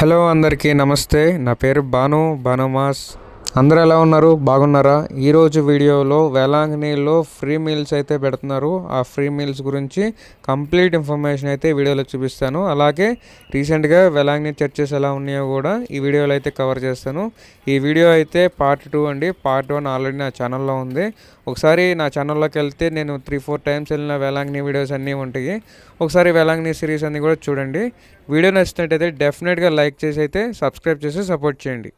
Hello అందరికీ నమస్తే. నా పేరు భానుమాస్. అందరూ ఎలా ఉన్నారు? బాగున్నారా? ఈరోజు వీడియోలో వేలాంగిణిలో ఫ్రీ మీల్స్ అయితే పెడుతున్నారు. ఆ ఫ్రీ మీల్స్ గురించి కంప్లీట్ ఇన్ఫర్మేషన్ అయితే వీడియోలో చూపిస్తాను. అలాగే రీసెంట్గా వేలాంగిణి చర్చెస్ ఎలా ఉన్నాయో కూడా ఈ వీడియోలో అయితే కవర్ చేస్తాను. ఈ వీడియో అయితే పార్ట్ 2 అండి. పార్ట్ 1 ఆల్రెడీ నా ఛానల్లో ఉంది. ఒకసారి నా ఛానల్లోకి వెళ్తే నేను 3-4 టైమ్స్ వెళ్ళిన వేలాంగిణి వీడియోస్ అన్నీ ఉంటాయి. ఒకసారి వేలాంగిణి సిరీస్ అన్నీ కూడా చూడండి. వీడియో నచ్చినట్టయితే డెఫినెట్గా లైక్ చేసి అయితే సబ్స్క్రైబ్ చేసి సపోర్ట్ చేయండి.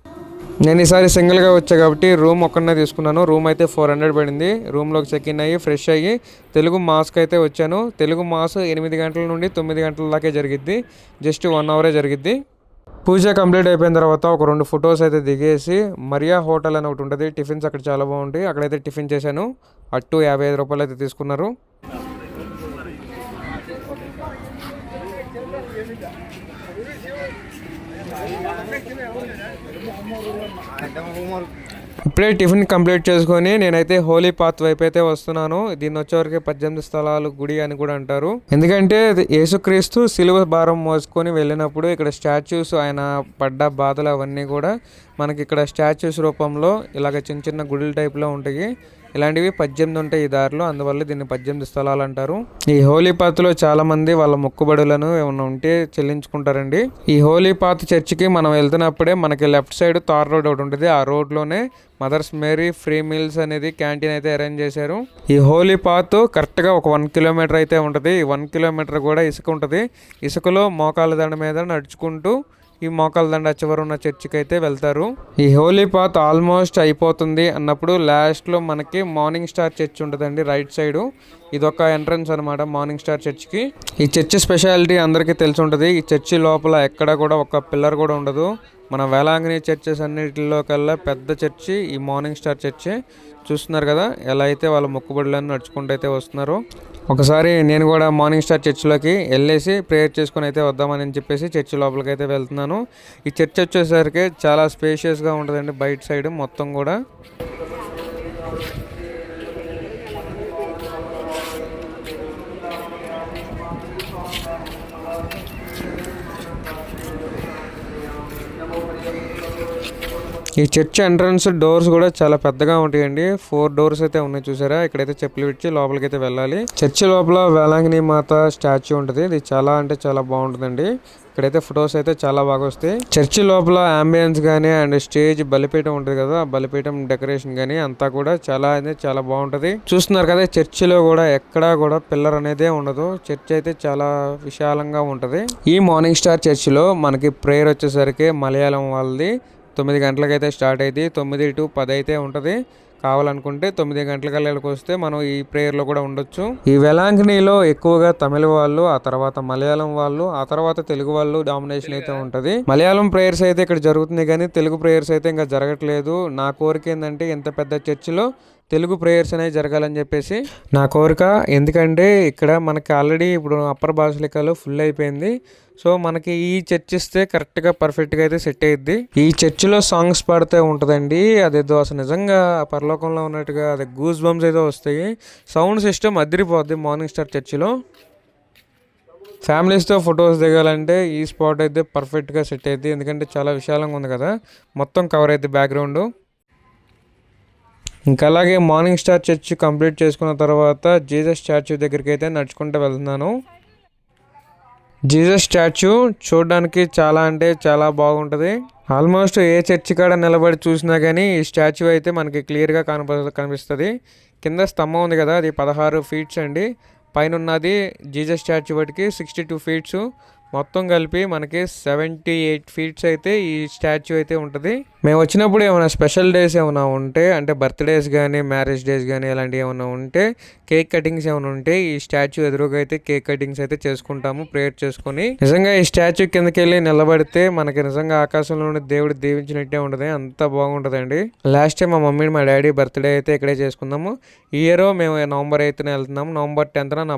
నేను ఈసారి సింగిల్గా వచ్చా కాబట్టి రూమ్ ఒక్కనే తీసుకున్నాను. రూమ్ అయితే 400 పడింది. రూమ్లోకి చెక్ ఇన్ అయ్యి ఫ్రెష్ అయ్యి తెలుగు మాస్కి అయితే వచ్చాను. తెలుగు మాస్ 8 గంటల నుండి 9 గంటల దాకే జరిగిద్ది. జస్ట్ 1 అవరే జరిగిద్ది. పూజ కంప్లీట్ అయిపోయిన తర్వాత ఒక 2 ఫొటోస్ అయితే దిగేసి మరియా హోటల్ అని ఒకటి ఉంటుంది. టిఫిన్స్ అక్కడ చాలా బాగుంటాయి. అక్కడైతే టిఫిన్ చేశాను. అట్టు 55 రూపాయలు అయితే తీసుకున్నారు. ఇప్పుడే టిఫిన్ కంప్లీట్ చేసుకొని నేనైతే హోలీ పాత్ వైపు అయితే వస్తున్నాను. దీన్ని వచ్చేవరకు 18 స్థలాలు గుడి అని కూడా అంటారు. ఎందుకంటే యేసుక్రీస్తు సిలువ భారం మోసుకొని వెళ్ళినప్పుడు ఇక్కడ స్టాచ్యూస్, ఆయన పడ్డ బాధలు అవన్నీ కూడా మనకి ఇక్కడ స్టాచ్యూస్ రూపంలో ఇలాగ చిన్న చిన్న గుడుల టైప్లో ఉంటాయి. ఇలాంటివి 18 ఉంటాయి ఈ దారిలో. అందువల్ల దీన్ని 18 స్థలాలు అంటారు. ఈ హోలీ పాత్లో చాలా మంది వాళ్ళ మొక్కుబడులను ఏమైనా ఉంటే చెల్లించుకుంటారండి. ఈ హోలీ పాత్ చర్చికి మనం వెళ్తున్నప్పుడే మనకి లెఫ్ట్ సైడ్ తార్ రోడ్ ఒకటి ఉంటుంది. ఆ రోడ్లోనే మదర్స్ మేరీ ఫ్రీ మీల్స్ అనేది క్యాంటీన్ అయితే అరేంజ్ చేశారు. ఈ హోలీ పాత్ కరెక్ట్గా ఒక 1 కిలోమీటర్ అయితే ఉంటుంది. ఈ 1 కిలోమీటర్ కూడా ఇసుక ఉంటుంది. ఇసుకలో మోకాళ్ళ దండ మీద నడుచుకుంటూ ఈ మోకాళ్ళ దండ చివర ఉన్న చర్చికి అయితే వెళ్తారు. ఈ హోలీ పాత్ ఆల్మోస్ట్ అయిపోతుంది అన్నప్పుడు లాస్ట్లో మనకి మార్నింగ్ స్టార్ చర్చ్ ఉంటుందండి రైట్ సైడు. ఇదొక ఎంట్రన్స్ అనమాట మార్నింగ్ స్టార్ చర్చ్కి. ఈ చర్చ్ స్పెషాలిటీ అందరికీ తెలిసి ఉంటుంది. ఈ చర్చి లోపల ఎక్కడ కూడా ఒక పిల్లర్ కూడా ఉండదు. మన వేలాంగిణి చర్చెస్ అన్నిటిలో కల్లా పెద్ద చర్చి ఈ మార్నింగ్ స్టార్ చర్చి. చూస్తున్నారు కదా ఎలా అయితే వాళ్ళ మొక్కుబడులను నడుచుకుంటూ అయితే వస్తున్నారు. ఒకసారి నేను కూడా మార్నింగ్ స్టార్ చర్చిలోకి వెళ్ళేసి ప్రేయర్ చేసుకుని అయితే వద్దామని చెప్పేసి చర్చి లోపలికి అయితే వెళ్తున్నాను. ఈ చర్చ్ వచ్చేసరికి చాలా స్పేషియస్గా ఉంటుందండి. బయట సైడ్ మొత్తం కూడా ఈ చర్చ్ ఎంట్రన్స్ డోర్స్ కూడా చాలా పెద్దగా ఉంటాయండి. 4 డోర్స్ అయితే ఉన్నాయి చూసారా. ఇక్కడైతే చెప్పులు విడిచి లోపలికి అయితే వెళ్ళాలి. చర్చి లోపల వేలాంగిణి మాత స్టాచ్యూ ఉంటుంది. ఇది చాలా అంటే చాలా బాగుంటుందండి. ఇక్కడైతే ఫొటోస్ అయితే చాలా బాగా వస్తాయి. చర్చి లోపల అంబియన్స్ కానీ అండ్ స్టేజ్ బలిపీఠం ఉంటుంది కదా, బలిపీఠం డెకరేషన్ కానీ అంతా కూడా చాలా బాగుంటది. చూస్తున్నారు కదా చర్చిలో కూడా ఎక్కడా కూడా పిల్లర్ అనేదే ఉండదు. చర్చ్ అయితే చాలా విశాలంగా ఉంటది. ఈ మార్నింగ్ స్టార్ చర్చిలో మనకి ప్రేయర్ వచ్చేసరికి మలయాళం వాళ్ళది 9 గంటలకైతే స్టార్ట్ అయింది. 9 to 10 అయితే ఉంటుంది. కావాలనుకుంటే 9 గంటలకల్లా వస్తే మనం ఈ ప్రేయర్లో కూడా ఉండొచ్చు. ఈ వేలాంగిణిలో ఎక్కువగా తమిళ వాళ్ళు, ఆ తర్వాత మలయాళం వాళ్ళు, ఆ తర్వాత తెలుగు వాళ్ళు డామినేషన్ అయితే ఉంటుంది. మలయాళం ప్రేయర్స్ అయితే ఇక్కడ జరుగుతుంది కానీ తెలుగు ప్రేయర్స్ అయితే ఇంకా జరగట్లేదు. నా కోరిక ఏంటంటే ఇంత పెద్ద చర్చిలో తెలుగు ప్రేయర్స్ అనేవి జరగాలని చెప్పేసి నా కోరిక. ఎందుకంటే ఇక్కడ మనకి ఆల్రెడీ ఇప్పుడు అప్పర్ బాసిలికాలో ఫుల్ అయిపోయింది. సో మనకి ఈ చర్చ్ ఇస్తే కరెక్ట్గా పర్ఫెక్ట్గా అయితే సెట్ అయ్యిద్ది. ఈ చర్చిలో సాంగ్స్ పాడితే ఉంటుందండి. అదేదో అసలు నిజంగా పరలోకంలో ఉన్నట్టుగా అదే గూస్ బంప్స్ అయితే వస్తాయి. సౌండ్ సిస్టమ్ అదిరిపోద్ది మార్నింగ్ స్టార్ చర్చిలో. ఫ్యామిలీస్తో ఫొటోస్ దిగాలంటే ఈ స్పాట్ అయితే పర్ఫెక్ట్గా సెట్ అయ్యిద్ది. ఎందుకంటే చాలా విశాలంగా ఉంది కదా, మొత్తం కవర్ అయ్యిద్ది బ్యాక్గ్రౌండ్. ఇంకా అలాగే మార్నింగ్ స్టార్ చర్చ్ కంప్లీట్ చేసుకున్న తర్వాత జీసస్ స్టాచ్యూ దగ్గరికి అయితే నడుచుకుంటూ వెళ్తున్నాను. జీసస్ స్టాచ్యూ చూడడానికి చాలా అంటే చాలా బాగుంటుంది. ఆల్మోస్ట్ ఏ చర్చి కాడ నిలబడి చూసినా కానీ ఈ స్టాచ్యూ అయితే మనకి క్లియర్గా కనిపిస్తుంది. కింద స్తంభం ఉంది కదా, అది 16 ఫీట్స్ అండి. పైన ఉన్నది జీసస్ స్టాచ్యూ వాటికి 62 ఫీట్స్. మొత్తం కలిపి మనకి 78 ఫీట్స్ అయితే ఈ స్టాచ్యూ అయితే ఉంటుంది. మేము వచ్చినప్పుడు ఏమైనా స్పెషల్ డేస్ ఏమైనా ఉంటే, అంటే బర్త్డేస్ కానీ మ్యారేజ్ డేస్ కానీ ఇలాంటివి ఏమైనా ఉంటే, కేక్ కటింగ్స్ ఏమైనా ఉంటే ఈ స్టాచ్యూ ఎదురుగా అయితే కేక్ కటింగ్స్ అయితే చేసుకుంటాము ప్రేయర్ చేసుకొని. నిజంగా ఈ స్టాచ్యూ కిందకి వెళ్ళి నిలబడితే మనకి నిజంగా ఆకాశంలో నుండి దేవుడు దీవించినట్టే ఉంటుంది. అంత బాగుంటుందండి. లాస్ట్ టైం మా మమ్మీ మా డాడీ బర్త్డే అయితే ఇక్కడే చేసుకుందాము. ఈ ఇయర్ మేము November 8న వెళ్తున్నాము. November 10న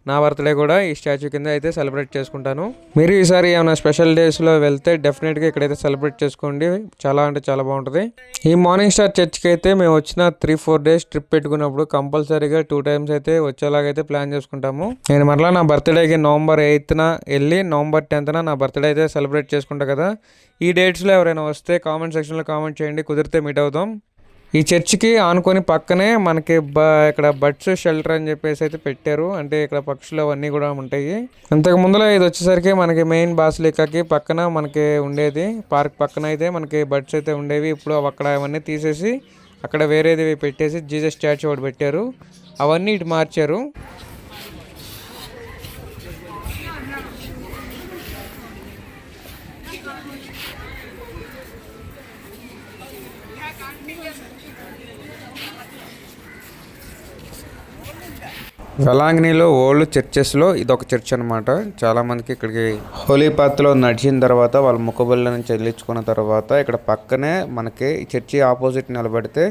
నా బర్త్డే కూడా ఈ స్టాచ్యూ కింద అయితే సెలబ్రేట్ చేసుకుంటాము. అనుకుంటాను. మీరు ఈసారి ఏమైనా స్పెషల్ డేస్లో వెళ్తే డెఫినెట్గా ఇక్కడైతే సెలబ్రేట్ చేసుకోండి. చాలా అంటే చాలా బాగుంటుంది. ఈ మార్నింగ్ స్టార్ చర్చ్కి అయితే మేము వచ్చిన 3-4 డేస్ ట్రిప్ పెట్టుకున్నప్పుడు కంపల్సరీగా 2 times అయితే వచ్చేలాగైతే ప్లాన్ చేసుకుంటాము. నేను మరలా నా బర్త్డేకి November 8th వెళ్ళి November 10th నా బర్త్డే అయితే సెలబ్రేట్ చేసుకుంటా కదా. ఈ డేట్స్లో ఎవరైనా వస్తే కామెంట్ సెక్షన్లో కామెంట్ చేయండి, కుదిరితే మీట్ అవుదాం. ఈ చర్చికి ఆనుకొని పక్కనే మనకి ఇక్కడ బర్డ్స్ షెల్టర్ అని చెప్పేసి అయితే పెట్టారు. అంటే ఇక్కడ పక్షులు అవన్నీ కూడా ఉంటాయి. ఇంతకు ముందులో ఇది వచ్చేసరికి మనకి మెయిన్ బాసిలికాకి పక్కన మనకి ఉండేది. పార్క్ పక్కన అయితే మనకి బర్డ్స్ అయితే ఉండేవి. ఇప్పుడు అక్కడ అవన్నీ తీసేసి అక్కడ వేరేది పెట్టేసి జీసస్ స్టాచ్యూ ఒకటి పెట్టారు. అవన్నీ ఇటు మార్చారు. వెలాంగిణిలో ఓల్డ్ చర్చెస్లో ఇదొక చర్చ్ అనమాట. చాలామందికి ఇక్కడికి హోలీ పాత్లో నడిచిన తర్వాత వాళ్ళ మొక్కుబళ్ళని చెల్లించుకున్న తర్వాత ఇక్కడ పక్కనే మనకి చర్చి ఆపోజిట్ నిలబడితే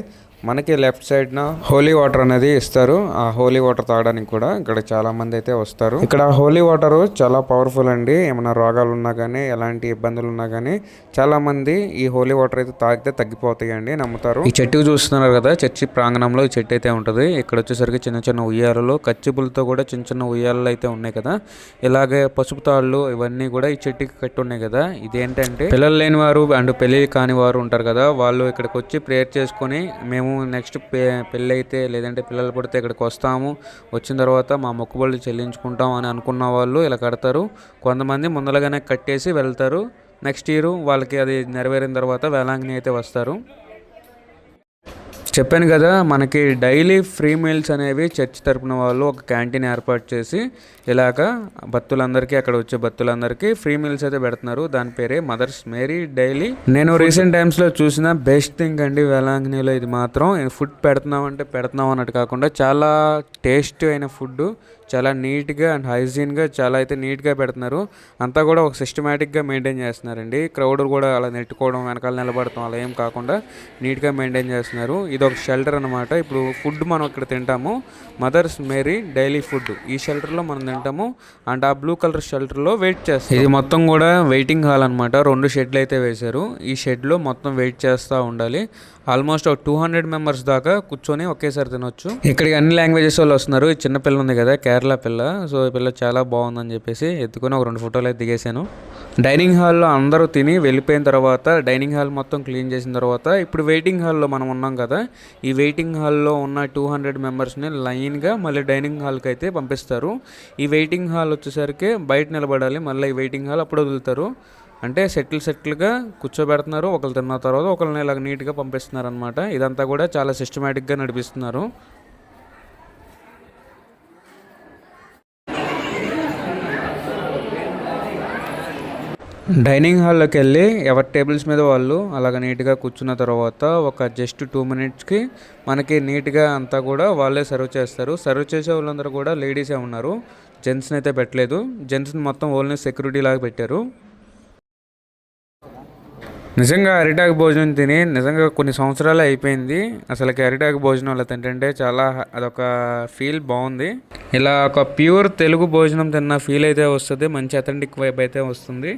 మనకి లెఫ్ట్ సైడ్న హోలీ వాటర్ అనేది ఇస్తారు. ఆ హోలీ వాటర్ తాగడానికి కూడా ఇక్కడ చాలా మంది అయితే వస్తారు. ఇక్కడ హోలీ వాటర్ చాలా పవర్ఫుల్ అండి. ఏమైనా రోగాలు ఉన్నా కానీ ఎలాంటి ఇబ్బందులు ఉన్నా కానీ చాలా మంది ఈ హోలీ వాటర్ అయితే తాగితే తగ్గిపోతాయి అండి నమ్ముతారు. ఈ చెట్టు చూస్తున్నారు కదా, చర్చి ప్రాంగణంలో ఈ చెట్టు అయితే ఉంటుంది. ఇక్కడ వచ్చేసరికి చిన్న చిన్న ఉయ్యాలలు, కచ్చిపులతో కూడా చిన్న చిన్న ఉయ్యాలలు అయితే ఉన్నాయి కదా. ఇలాగే పసుపు తాళ్ళు ఇవన్నీ కూడా ఈ చెట్టుకి కట్టి ఉన్నాయి కదా. ఇదేంటంటే పిల్లలు లేని వారు అండ్ పెళ్లి కాని వారు ఉంటారు కదా, వాళ్ళు ఇక్కడికి వచ్చి ప్రేయర్ చేసుకొని మేము నెక్స్ట్ పెళ్ళి అయితే లేదంటే పిల్లలు పుడితే ఇక్కడికి వస్తాము, వచ్చిన తర్వాత మా మొక్కుబళ్ళు చెల్లించుకుంటాం అని అనుకున్న వాళ్ళు ఇలా కడతారు. కొంతమంది ముందరగానే కట్టేసి వెళ్తారు. నెక్స్ట్ ఇయర్ వాళ్ళకి అది నెరవేరిన తర్వాత వేలాంగిణి అయితే వస్తారు. చెప్పాను కదా, మనకి డైలీ ఫ్రీ మీల్స్ అనేవి చర్చ్ తరపున వాళ్ళు ఒక క్యాంటీన్ ఏర్పాటు చేసి ఇలాగ భక్తులందరికీ, అక్కడ వచ్చే భక్తులందరికీ ఫ్రీ మీల్స్ అయితే పెడుతున్నారు. దాని పేరే మదర్స్ మేరీ డైలీ. నేను రీసెంట్ టైమ్స్లో చూసిన బెస్ట్ థింగ్ అండి వేలాంగిణిలో ఇది మాత్రం. ఫుడ్ పెడుతున్నాం అన్నట్టు కాకుండా చాలా టేస్ట్ అయిన ఫుడ్, చాలా నీట్గా అండ్ హైజీన్గా చాలా అయితే నీట్గా పెడుతున్నారు. అంతా కూడా ఒక సిస్టమేటిక్గా మెయింటైన్ చేస్తున్నారండి. క్రౌడ్ కూడా అలా నెట్టుకోవడం, వెనకాల నిలబడతాం అలా ఏం కాకుండా నీట్గా మెయింటైన్ చేస్తున్నారు. ఇది ఒక షెల్టర్ అనమాట. ఇప్పుడు ఫుడ్ మనం ఇక్కడ తింటాము, మదర్స్ మేరీ డైలీ ఫుడ్ ఈ షెల్టర్లో మనం తింటాము. అండ్ ఆ బ్లూ కలర్ షెల్టర్లో వెయిట్ చేస్తాం. ఇది మొత్తం కూడా వెయిటింగ్ హాల్ అనమాట. 2 షెడ్లు అయితే వేశారు. ఈ షెడ్లో మొత్తం వెయిట్ చేస్తూ ఉండాలి. ఆల్మోస్ట్ ఒక 200 members దాకా కూర్చొని ఒకేసారి తినొచ్చు. ఇక్కడికి అన్ని లాంగ్వేజెస్ వాళ్ళు వస్తున్నారు. ఈ చిన్న పిల్ల ఉంది కదా, కేరళ పిల్ల. సో ఈ పిల్ల చాలా బాగుందని చెప్పేసి ఎత్తుకొని ఒక 2 ఫోటోలు అయితే దిగేశాను. డైనింగ్ హాల్లో అందరూ తిని వెళ్ళిపోయిన తర్వాత, డైనింగ్ హాల్ మొత్తం క్లీన్ చేసిన తర్వాత ఇప్పుడు వెయిటింగ్ హాల్లో మనం ఉన్నాం కదా, ఈ వెయిటింగ్ హాల్లో ఉన్న 200 మెంబర్స్ని లైన్గా మళ్ళీ డైనింగ్ హాల్కి అయితే పంపిస్తారు. ఈ వెయిటింగ్ హాల్ వచ్చేసరికి బయట నిలబడాలి. మళ్ళీ ఈ వెయిటింగ్ హాల్ అప్పుడు వదులుతారు. అంటే సెటిల్గా కూర్చోబెడుతున్నారు. ఒకళ్ళు తిన్న తర్వాత ఒకళ్ళని ఇలాగ నీట్గా పంపిస్తున్నారు అనమాట. ఇదంతా కూడా చాలా సిస్టమేటిక్గా నడిపిస్తున్నారు. డైనింగ్ హాల్లోకి వెళ్ళి ఎవరి టేబుల్స్ మీద వాళ్ళు అలాగ నీట్గా కూర్చున్న తర్వాత ఒక జస్ట్ 2 minutesకి మనకి నీట్గా అంతా కూడా వాళ్ళే సర్వ్ చేస్తారు. సర్వ్ చేసే వాళ్ళందరూ కూడా లేడీసే ఉన్నారు. జెంట్స్ని అయితే పెట్టలేదు. జెంట్స్ని మొత్తం ఓన్లీ సెక్యూరిటీ లాగా పెట్టారు. నిజంగా అరిటాకు భోజనం తిని నిజంగా కొన్ని సంవత్సరాలే అయిపోయింది. అసలుకి అరిటాకు భోజనం అలా తింటుంటే చాలా అదొక ఫీల్ బాగుంది. ఇలా ఒక ప్యూర్ తెలుగు భోజనం తిన్న ఫీల్ అయితే వస్తుంది. మంచి అథెంటిక్ వైబ్ అయితే వస్తుంది.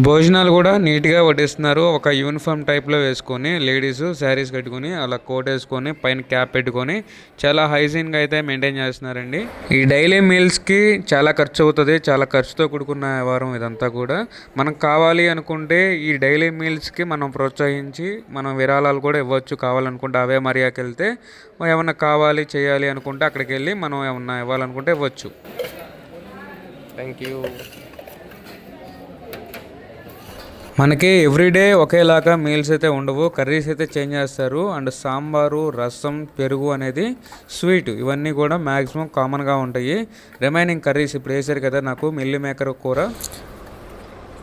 భోజనాలు కూడా నీట్గా వడ్డిస్తున్నారు. ఒక యూనిఫామ్ టైప్లో వేసుకొని లేడీస్ శారీస్ కట్టుకొని అలా కోట్ వేసుకొని పైన క్యాప్ పెట్టుకొని చాలా హైజీన్గా అయితే మెయింటైన్ చేస్తున్నారండి. ఈ డైలీ మీల్స్కి చాలా ఖర్చు అవుతుంది. చాలా ఖర్చుతో కూడుకున్న వ్యవహారం ఇదంతా కూడా. మనం కావాలి అనుకుంటే ఈ డైలీ మీల్స్కి మనం ప్రోత్సహించి మనం విరాళాలు కూడా ఇవ్వచ్చు. కావాలనుకుంటే అవే మరియాకి వెళ్తే ఏమన్నా కావాలి చేయాలి అనుకుంటే అక్కడికి వెళ్ళి మనం ఏమన్నా ఇవ్వాలనుకుంటే ఇవ్వచ్చు. Thank you. మనకి ఎవ్రీడే ఒకేలాగా మీల్స్ అయితే ఉండవు. కర్రీస్ అయితే చేంజ్ చేస్తారు. అండ్ సాంబారు, రసం, పెరుగు అనేది స్వీట్ ఇవన్నీ కూడా మ్యాక్సిమం కామన్గా ఉంటాయి. రిమైనింగ్ కర్రీస్ ఇప్పుడు వేసారు కదా, నాకు మిల్లీ మేకర్ కూర.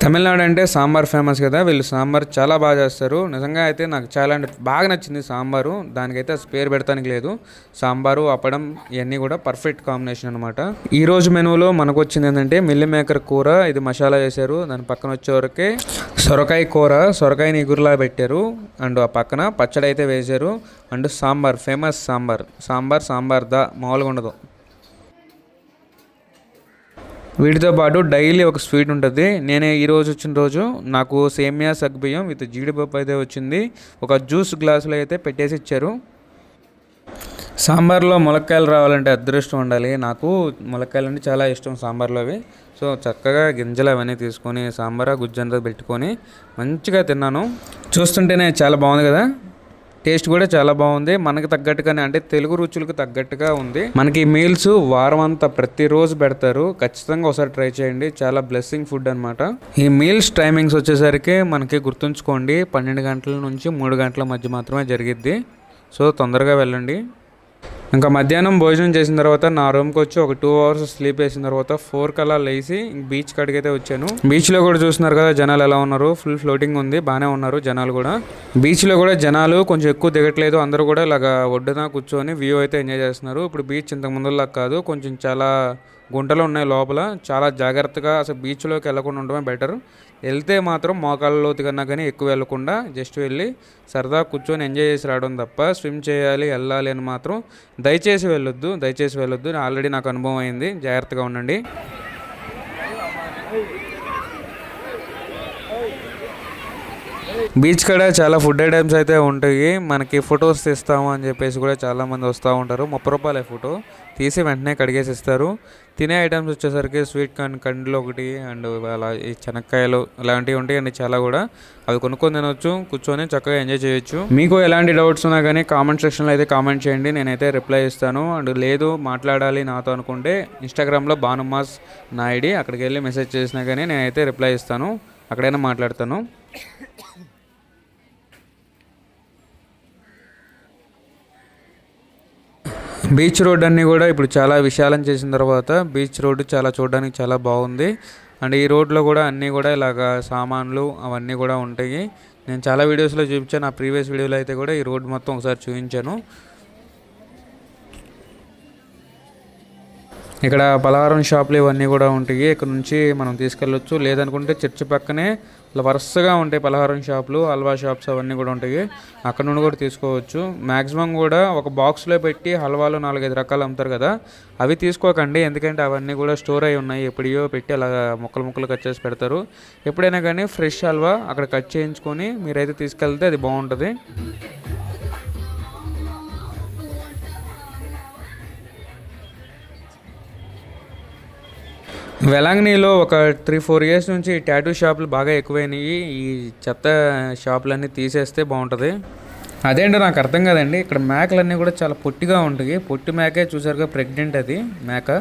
తమిళనాడు అంటే సాంబార్ ఫేమస్ కదా, వీళ్ళు సాంబార్ చాలా బాగా చేస్తారు. నిజంగా అయితే నాకు చాలా అంటే బాగా నచ్చింది సాంబారు. దానికైతే పేరు పెడతానికి లేదు. సాంబారు, అప్పడం ఇవన్నీ కూడా పర్ఫెక్ట్ కాంబినేషన్ అనమాట. ఈరోజు మెనూలో మనకు వచ్చింది ఏంటంటే మిల్లీ మేకర్ కూర. ఇది మసాలా వేశారు. దాని పక్కన వచ్చేవరకే సొరకాయ కూర, సొరకాయని ఇగురులా పెట్టారు. అండ్ ఆ పక్కన పచ్చడి అయితే వేశారు. And sambar, famous sambar. సాంబార్ దా మామూలుగా ఉండదు. వీటితో పాటు డైలీ ఒక స్వీట్ ఉంటుంది. నేను ఈరోజు వచ్చిన రోజు నాకు సేమియా సగ్గుబియ్యం విత్ జీడిపప్పు అయితే వచ్చింది. ఒక జ్యూస్ గ్లాసులో అయితే పెట్టేసి ఇచ్చారు. సాంబార్లో ములక్కాయలు రావాలంటే అదృష్టం ఉండాలి. నాకు ములక్కాయలు అంటే చాలా ఇష్టం సాంబార్లో అవి. సో చక్కగా గింజలు అవన్నీ తీసుకొని సాంబార్ గుజ్జంతా పెట్టుకొని మంచిగా తిన్నాను. చూస్తుంటేనే చాలా బాగుంది కదా. టేస్ట్ కూడా చాలా బాగుంది. మనకి తగ్గట్టుగానే అంటే తెలుగు రుచులకు తగ్గట్టుగా ఉంది. మనకి ఈ మీల్స్ వారం అంతా ప్రతిరోజు పెడతారు. ఖచ్చితంగా ఒకసారి ట్రై చేయండి. చాలా బ్లెస్సింగ్ ఫుడ్ అనమాట. ఈ మీల్స్ టైమింగ్స్ వచ్చేసరికి మనకి గుర్తుంచుకోండి 12 గంటల నుంచి 3 గంటల మధ్య మాత్రమే జరిగిద్ది. సో తొందరగా వెళ్ళండి. ఇంకా మధ్యాహ్నం భోజనం చేసిన తర్వాత నా రూమ్కి వచ్చి ఒక 2 అవర్స్ స్లీప్ వేసిన తర్వాత 4 కల్లా లేచి బీచ్ కాడికి అయితే వచ్చాను. బీచ్లో కూడా చూస్తున్నారు కదా జనాలు ఎలా ఉన్నారు. ఫుల్ ఫ్లోటింగ్ ఉంది. బాగానే ఉన్నారు జనాలు కూడా. బీచ్లో కూడా జనాలు కొంచెం ఎక్కువ దిగట్లేదు. అందరూ కూడా ఇలాగా ఒడ్డున కూర్చొని వ్యూ అయితే ఎంజాయ్ చేస్తున్నారు. ఇప్పుడు బీచ్ ఇంతకు ముందులా కాదు, కొంచెం చాలా గుంటలు ఉన్నాయి లోపల. చాలా జాగ్రత్తగా అసలు బీచ్లోకి వెళ్ళకుండా ఉండడమే బెటర్. వెళ్తే మాత్రం మోకాళ్ళ లోతు కన్నా కానీ ఎక్కువ వెళ్ళకుండా జస్ట్ వెళ్ళి సరదా కూర్చొని ఎంజాయ్ చేసి రావడం తప్ప స్విమ్ చేయాలి వెళ్ళాలి అని మాత్రం దయచేసి వెళ్ళొద్దు. ఆల్రెడీ నాకు అనుభవం అయింది. జాగ్రత్తగా ఉండండి. బీచ్ కాడ చాలా ఫుడ్ ఐటమ్స్ అయితే ఉంటాయి. మనకి ఫొటోస్ తీస్తాము అని చెప్పేసి కూడా చాలామంది వస్తూ ఉంటారు. 30 రూపాయలే ఫోటో తీసి వెంటనే కడిగేసి ఇస్తారు. తినే ఐటమ్స్ వచ్చేసరికి స్వీట్ కార్న్ కండ్లు ఒకటి అండ్ అలా ఈ శనక్కాయలు అలాంటివి ఉంటాయండి చాలా కూడా. అవి కొనుక్కొని తినొచ్చు, కూర్చొని చక్కగా ఎంజాయ్ చేయొచ్చు. మీకు ఎలాంటి డౌట్స్ ఉన్నా కానీ కామెంట్ సెక్షన్లో అయితే కామెంట్ చేయండి. నేనైతే రిప్లై ఇస్తాను. అండ్ లేదు మాట్లాడాలి నాతో అనుకుంటే ఇన్స్టాగ్రామ్లో భానుమాస్ నా ఐడి, అక్కడికి వెళ్ళి మెసేజ్ చేసినా కానీ నేనైతే రిప్లై ఇస్తాను. అక్కడైనా మాట్లాడతాను. బీచ్ రోడ్ అన్నీ కూడా ఇప్పుడు చాలా విశాలం చేసిన తర్వాత బీచ్ రోడ్డు చాలా చూడడానికి చాలా బాగుంది. అండ్ ఈ రోడ్లో కూడా అన్నీ కూడా ఇలాగ సామాన్లు అవన్నీ కూడా ఉంటాయి. నేను చాలా వీడియోస్లో చూపించాను. ఆ ప్రీవియస్ వీడియోలో అయితే కూడా ఈ రోడ్డు మొత్తం ఒకసారి చూపించాను. ఇక్కడ పలహారం షాపులు ఇవన్నీ కూడా ఉంటాయి. ఇక్కడ నుంచి మనం తీసుకెళ్ళొచ్చు. లేదనుకుంటే చర్చి పక్కనే ఇలా వరుసగా ఉంటాయి పలహారం షాపులు, హల్వా షాప్స్ అవన్నీ కూడా ఉంటాయి. అక్కడ నుండి కూడా తీసుకోవచ్చు. మ్యాక్సిమం కూడా ఒక బాక్స్లో పెట్టి హల్వాలు 4-5 రకాలు అమ్ముతారు కదా, అవి తీసుకోకండి. ఎందుకంటే అవన్నీ కూడా స్టోర్ అయి ఉన్నాయి. ఎప్పుడో పెట్టి అలా ముక్కలు కట్ చేసి పెడతారు. ఎప్పుడైనా కానీ ఫ్రెష్ హల్వా అక్కడ కట్ చేయించుకొని మీరైతే తీసుకెళ్తే అది బాగుంటుంది. వెలాంగ్నీలో ఒక 3-4 ఇయర్స్ నుంచి టాటూ షాపులు బాగా ఎక్కువైనాయి. ఈ చెత్త షాపులన్నీ తీసేస్తే బాగుంటుంది. అదేంటో నాకు అర్థం కాదండి. ఇక్కడ మేకలన్నీ కూడా చాలా పొట్టిగా ఉంటాయి. పొట్టి మేకే చూసారుగా, ప్రెగ్నెంట్ అది మేక.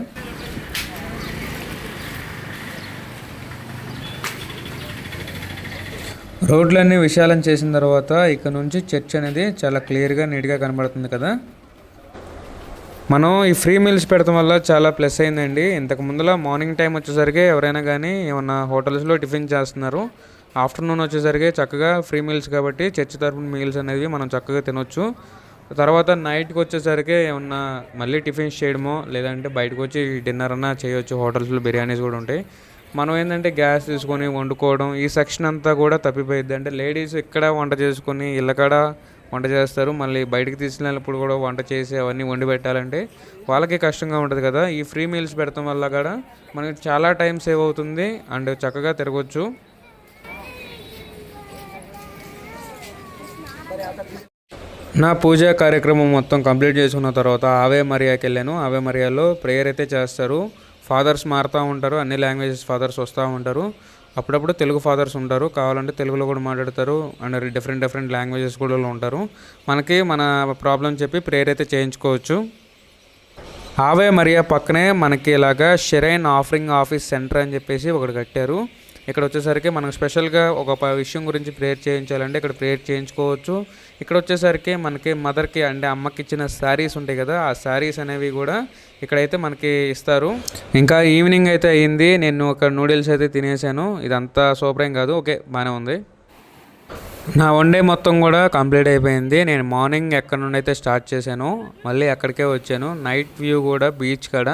రోడ్లన్నీ విశాలం చేసిన తర్వాత ఇక్కడ నుంచి చర్చ్ అనేది చాలా క్లియర్గా నీట్గా కనబడుతుంది కదా. మనం ఈ ఫ్రీ మీల్స్ పెడతాం వల్ల చాలా ప్లస్ అయిందండి. ఇంతకు ముందులా మార్నింగ్ టైం వచ్చేసరికి ఎవరైనా కానీ ఏమన్నా హోటల్స్లో టిఫిన్ చేస్తున్నారు. ఆఫ్టర్నూన్ వచ్చేసరికి చక్కగా ఫ్రీ మీల్స్ కాబట్టి చర్చ్ తరపున మీల్స్ అనేవి మనం చక్కగా తినొచ్చు. తర్వాత నైట్కి వచ్చేసరికి ఏమన్నా మళ్ళీ టిఫిన్స్ చేయడమో లేదంటే బయటకు వచ్చి డిన్నర్ అన్నా చేయొచ్చు. హోటల్స్లో బిర్యానీస్ కూడా ఉంటాయి. మనం ఏంటంటే గ్యాస్ తీసుకొని వండుకోవడం ఈ సెక్షన్ అంతా కూడా తప్పిపోయిద్ది. అంటే లేడీస్ ఇక్కడ వంట చేసుకొని ఇళ్ళకాడ వంట చేస్తారు. మళ్ళీ బయటికి తీసుకెళ్ళినప్పుడు కూడా వంట చేసి అవన్నీ వండి పెట్టాలంటే వాళ్ళకి కష్టంగా ఉంటుంది కదా. ఈ ఫ్రీ మీల్స్ పెడతాం వల్ల కూడా మనకి చాలా టైం సేవ్ అవుతుంది అండ్ చక్కగా తిరగవచ్చు. నా పూజా కార్యక్రమం మొత్తం కంప్లీట్ చేసుకున్న తర్వాత ఆవే మరియాకి వెళ్ళాను. ఆవే మరియాలో ప్రేయర్ అయితే చేస్తారు. ఫాదర్స్ మారుతూ ఉంటారు. అన్ని లాంగ్వేజెస్ ఫాదర్స్ వస్తూ ఉంటారు. అప్పుడప్పుడు తెలుగు ఫాదర్స్ ఉంటారు. కావాలంటే తెలుగులో కూడా మాట్లాడతారు. అండ్ డిఫరెంట్ లాంగ్వేజెస్ కూడా ఉంటారు. మనకి మన ప్రాబ్లం చెప్పి ప్రేయర్ అయితే చేయించుకోవచ్చు. ఆవే మరియా పక్కనే మనకి ఇలాగా షెరైన్ ఆఫరింగ్ ఆఫీస్ సెంటర్ అని చెప్పేసి ఒకటి కట్టారు. ఇక్కడ వచ్చేసరికి మనకు స్పెషల్గా ఒక విషయం గురించి ప్రేయర్ చేయించాలంటే ఇక్కడ ప్రేయర్ చేయించుకోవచ్చు. ఇక్కడ వచ్చేసరికి మనకి మదర్కి అంటే అమ్మకి ఇచ్చిన శారీస్ ఉంటాయి కదా, ఆ శారీస్ అనేవి కూడా ఇక్కడైతే మనకి ఇస్తారు. ఇంకా ఈవినింగ్ అయితే అయ్యింది. నేను ఒక నూడిల్స్ అయితే తినేసాను. ఇదంతా సూపర్ ఏం కాదు, ఓకే బాగానే ఉంది. నా వన్ డే మొత్తం కూడా కంప్లీట్ అయిపోయింది. నేను మార్నింగ్ ఎక్కడ నుండి అయితే స్టార్ట్ చేశాను మళ్ళీ అక్కడికే వచ్చాను. నైట్ వ్యూ కూడా బీచ్ కాడ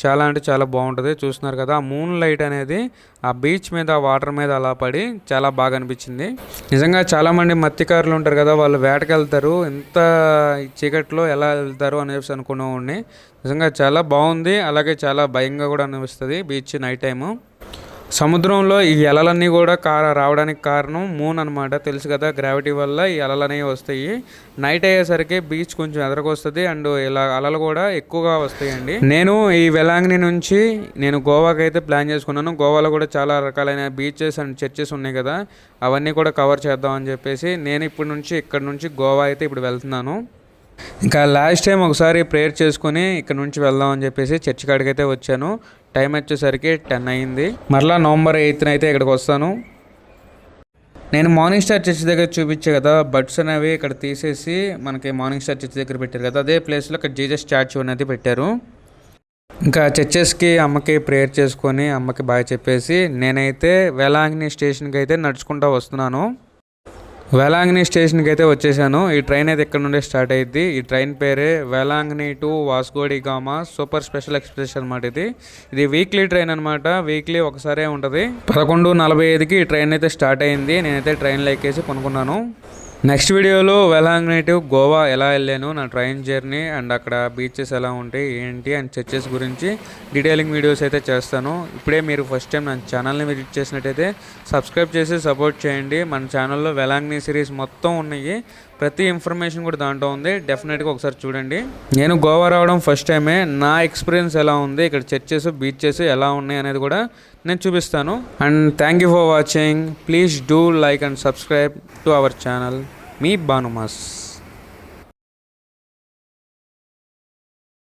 చాలా అంటే చాలా బాగుంటుంది. చూస్తున్నారు కదా, ఆ మూన్ లైట్ అనేది ఆ బీచ్ మీద వాటర్ మీద అలా పడి చాలా బాగా అనిపించింది. నిజంగా చాలామంది మత్స్యకారులు ఉంటారు కదా, వాళ్ళు వేటకి వెళ్తారు. ఇంత చీకట్లో ఎలా వెళ్తారు అనేసి అనుకునేవాడిని. నిజంగా చాలా బాగుంది. అలాగే చాలా భయంగా కూడా అనిపిస్తుంది బీచ్ నైట్ టైము. సముద్రంలో ఈ అలలన్నీ కూడా రావడానికి కారణం మూన్ అనమాట. తెలుసు కదా, గ్రావిటీ వల్ల ఈ అలలు అనేవి వస్తాయి. నైట్ అయ్యేసరికి బీచ్ కొంచెం ఎదరకొస్తుంది అండ్ ఇలా అలలు కూడా ఎక్కువగా వస్తాయండి. నేను ఈ వెలాంగిని నుంచి నేను గోవాకి అయితే ప్లాన్ చేసుకున్నాను. గోవాలో కూడా చాలా రకాలైన బీచెస్ అండ్ చర్చెస్ ఉన్నాయి కదా, అవన్నీ కూడా కవర్ చేద్దామని చెప్పేసి నేను ఇక్కడ నుంచి గోవా అయితే ఇప్పుడు వెళ్తున్నాను. ఇంకా లాస్ట్ టైం ఒకసారి ప్రేయర్ చేసుకుని ఇక్కడ నుంచి వెళ్దాం అని చెప్పేసి చర్చి కాడికి అయితే వచ్చాను. టైం వచ్చేసరికి 10 అయింది. మరలా నవంబర్ 8న అయితే ఇక్కడికి వస్తాను. నేను మార్నింగ్ స్టార్ చర్చ్ దగ్గర చూపించే కదా బడ్స్ అనేవి ఇక్కడ తీసేసి మనకి మార్నింగ్ స్టార్ చర్చ్ దగ్గర పెట్టారు కదా, అదే ప్లేస్లో ఇక్కడ జీసస్ స్టాచ్యూ అనేది పెట్టారు. ఇంకా చర్చెస్కి అమ్మకి ప్రేయర్ చేసుకొని అమ్మకి బాయ్ చెప్పేసి నేనైతే వేలాంగిని స్టేషన్కి అయితే నడుచుకుంటూ వస్తున్నాను. వేలాంగిని స్టేషన్కి అయితే వచ్చేసాను. ఈ ట్రైన్ అయితే ఇక్కడ నుండి స్టార్ట్ అయ్యింది. ఈ ట్రైన్ పేరే Velankanni to Vasco da Gama super special express అనమాట. ఇది వీక్లీ ట్రైన్ అనమాట. వీక్లీ ఒకసారే ఉంటుంది. 11:45కి ఈ ట్రైన్ అయితే స్టార్ట్ అయింది. నేనైతే ట్రైన్లో ఎక్కేసి కొనుక్కున్నాను. నెక్స్ట్ వీడియోలో వేలాంగిని టు గోవా ఎలా వెళ్ళాను, నా ట్రైన్ జర్నీ అండ్ అక్కడ బీచెస్ ఎలా ఉంటాయి ఏంటి అండ్ చర్చెస్ గురించి డీటెయిలింగ్ వీడియోస్ అయితే చేస్తాను. ఇప్పుడే మీరు ఫస్ట్ టైం నా ఛానల్ని విజిట్ చేసినట్టయితే సబ్స్క్రైబ్ చేసి సపోర్ట్ చేయండి. మన ఛానల్లో వేలాంగిని సిరీస్ మొత్తం ఉన్నాయి. ప్రతి ఇన్ఫర్మేషన్ కూడా దాంట్లో ఉంది. డెఫినెట్గా ఒకసారి చూడండి. నేను గోవా రావడం ఫస్ట్ టైమే. నా ఎక్స్పీరియన్స్ ఎలా ఉంది, ఇక్కడ చర్చెస్ బీచెస్ ఎలా ఉన్నాయి అనేది కూడా నేను చూపిస్తాను. And thank you for watching. Please do like and subscribe to our channel. మీ భానుమాస్.